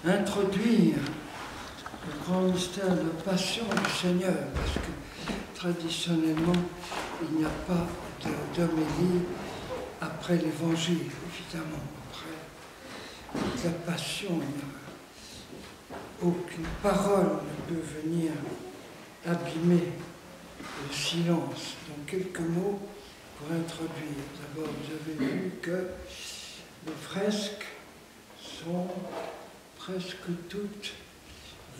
introduire le grand mystère de la passion du Seigneur, parce que traditionnellement, il n'y a pas d'homélie après l'Évangile, évidemment. Après la passion, aucune parole ne peut venir abîmer le silence. Donc quelques mots pour introduire. D'abord, vous avez vu que les fresques sont presque toutes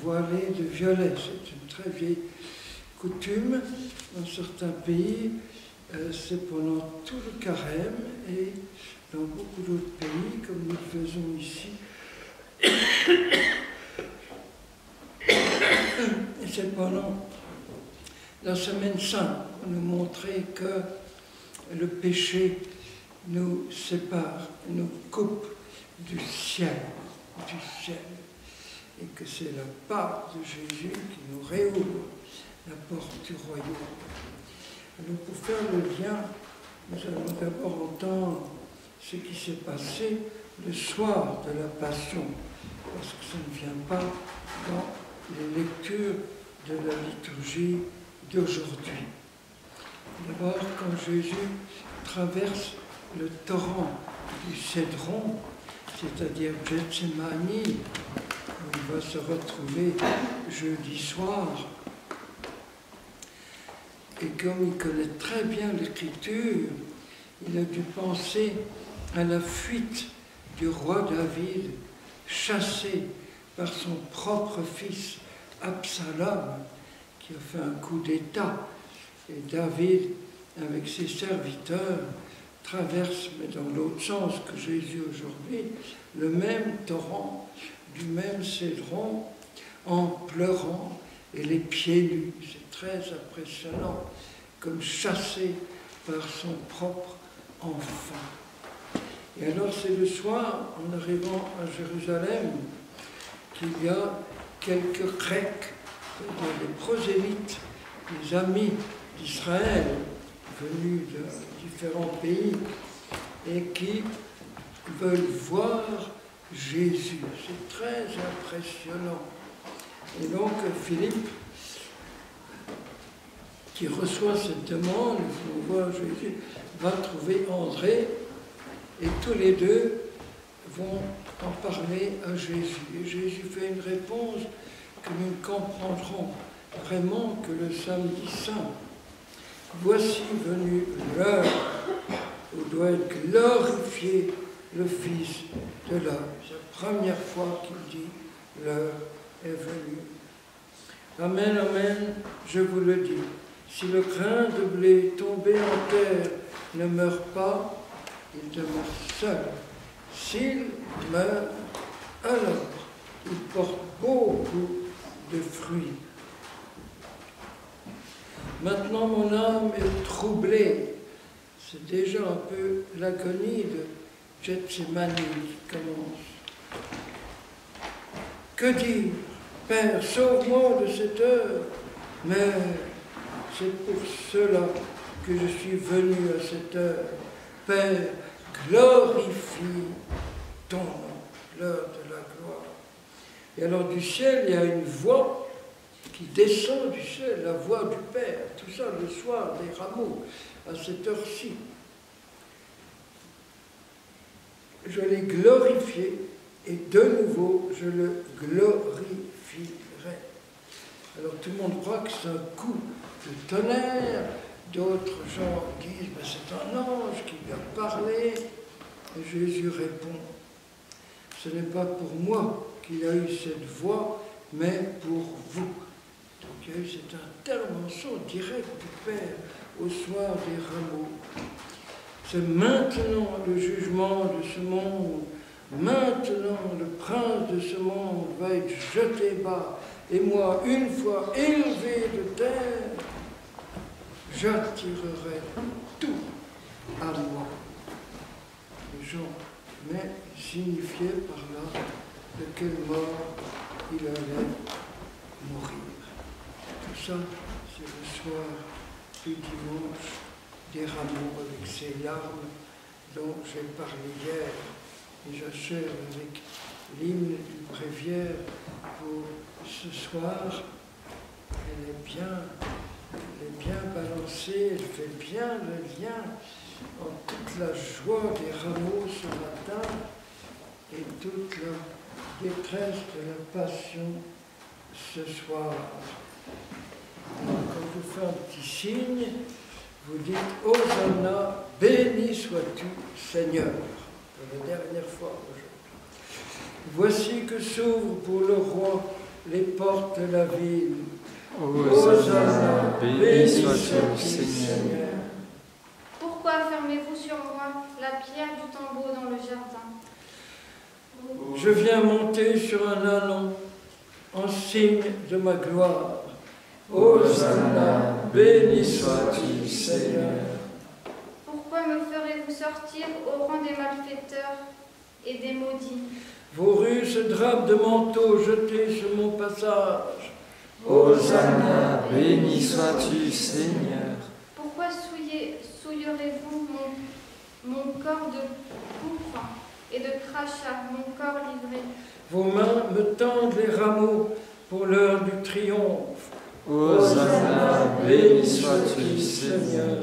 voilées de violet. C'est une très vieille coutume. Dans certains pays, c'est pendant tout le carême, et dans beaucoup d'autres pays, comme nous le faisons ici, et c'est pendant la Semaine Sainte pour nous montrer que le péché nous sépare, nous coupe du ciel, et que c'est la part de Jésus qui nous réouvre la porte du royaume. Alors pour faire le lien, nous allons d'abord entendre ce qui s'est passé le soir de la Passion, parce que ça ne vient pas dans les lectures de la liturgie d'aujourd'hui. D'abord, quand Jésus traverse le torrent du Cédron, c'est-à-dire Gethsémani, où il va se retrouver jeudi soir, et comme il connaît très bien l'Écriture, il a dû penser à la fuite du roi David, chassé par son propre fils Absalom, qui a fait un coup d'État. Et David, avec ses serviteurs, traverse, mais dans l'autre sens que Jésus aujourd'hui, le même torrent, du même Cédron, en pleurant et les pieds nus. C'est très impressionnant, comme chassé par son propre enfant. Et alors c'est le soir, en arrivant à Jérusalem, qu'il y a quelques Grecs, des prosélytes, des amis d'Israël, venus de différents pays, et qui veulent voir Jésus. C'est très impressionnant. Et donc Philippe, qui reçoit cette demande, il faut voir Jésus, va trouver André, et tous les deux vont en parler à Jésus. Et Jésus fait une réponse que nous ne comprendrons vraiment que le samedi saint. Voici venu l'heure où doit être glorifié le Fils de l'homme. C'est la première fois qu'il dit l'heure est venue. Amen, amen, je vous le dis. Si le grain de blé tombé en terre ne meurt pas, il demeure seul. S'il meurt, alors il porte beaucoup de fruits. Maintenant mon âme est troublée. C'est déjà un peu l'agonie de Gethsémani qui commence. Que dire? Père, sauve-moi de cette heure. Mais c'est pour cela que je suis venu à cette heure. Père, glorifie ton nom, l'heure de la gloire. Et alors du ciel, il y a une voix qui descend du ciel, la voix du Père, tout ça le soir des rameaux, à cette heure-ci. Je l'ai glorifié, et de nouveau, je le glorifierai. Alors tout le monde croit que c'est un coup de tonnerre, d'autres gens disent ben, c'est un ange qui lui a parlé, et Jésus répond, ce n'est pas pour moi qu'il a eu cette voix, mais pour vous. Donc il y a eu cette intervention directe du Père au soir des rameaux. C'est maintenant le jugement de ce monde, maintenant le prince de ce monde va être jeté bas, et moi, une fois élevé de terre, j'attirerai tout à moi. Les gens, mais signifiaient par là de quelle mort il allait mourir. Tout ça, c'est le soir du dimanche des rameaux avec ces larmes dont j'ai parlé hier, et j'achève avec l'hymne du Bréviaire. prière pour ce soir. Elle est bien balancée, elle fait bien le lien en toute la joie des rameaux ce matin et toute la détresse de la passion ce soir. Alors, quand je vous fais un petit signe, vous dites « Hosanna, béni sois-tu, Seigneur ». Pour la dernière fois aujourd'hui. Voici que s'ouvrent pour le roi les portes de la ville. Hosanna, béni sois-tu, Seigneur. Pourquoi fermez-vous sur moi la pierre du tombeau dans le jardin? Je viens monter sur un ânon en signe de ma gloire. Hosanna, béni sois-tu, Seigneur. Pourquoi me ferez-vous sortir au rang des malfaiteurs et des maudits? Vos rues se drapent de manteaux jetés sur mon passage. Hosanna, béni sois-tu, Seigneur. Pourquoi souillerez-vous mon corps de pourpre et de crachat, mon corps livré? Vos mains me tendent les rameaux pour l'heure du triomphe. Hosanna, béni sois-tu, Seigneur.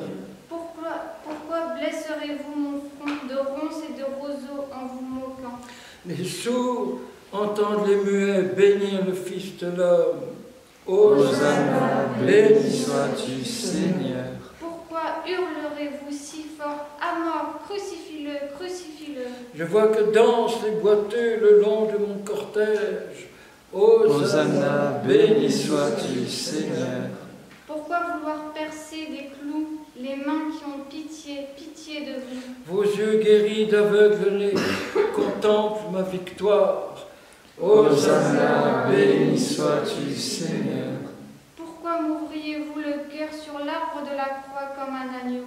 Pourquoi blesserez-vous mon front de ronces et de roseaux en vous moquant? Les sourds entendent les muets bénir le Fils de l'homme. Hosanna, béni sois-tu, Seigneur. Pourquoi hurlerez-vous si fort? À mort, crucifie-le, crucifie-le. Je vois que dansent les boiteux le long de mon cortège. Hosanna, béni sois-tu, Seigneur. Pourquoi vouloir percer des clous les mains qui ont pitié, pitié de vous? Vos yeux guéris d'aveugle-nez contemplent ma victoire. Hosanna, béni sois-tu, Seigneur. Pourquoi m'ouvriez-vous le cœur sur l'arbre de la croix comme un agneau?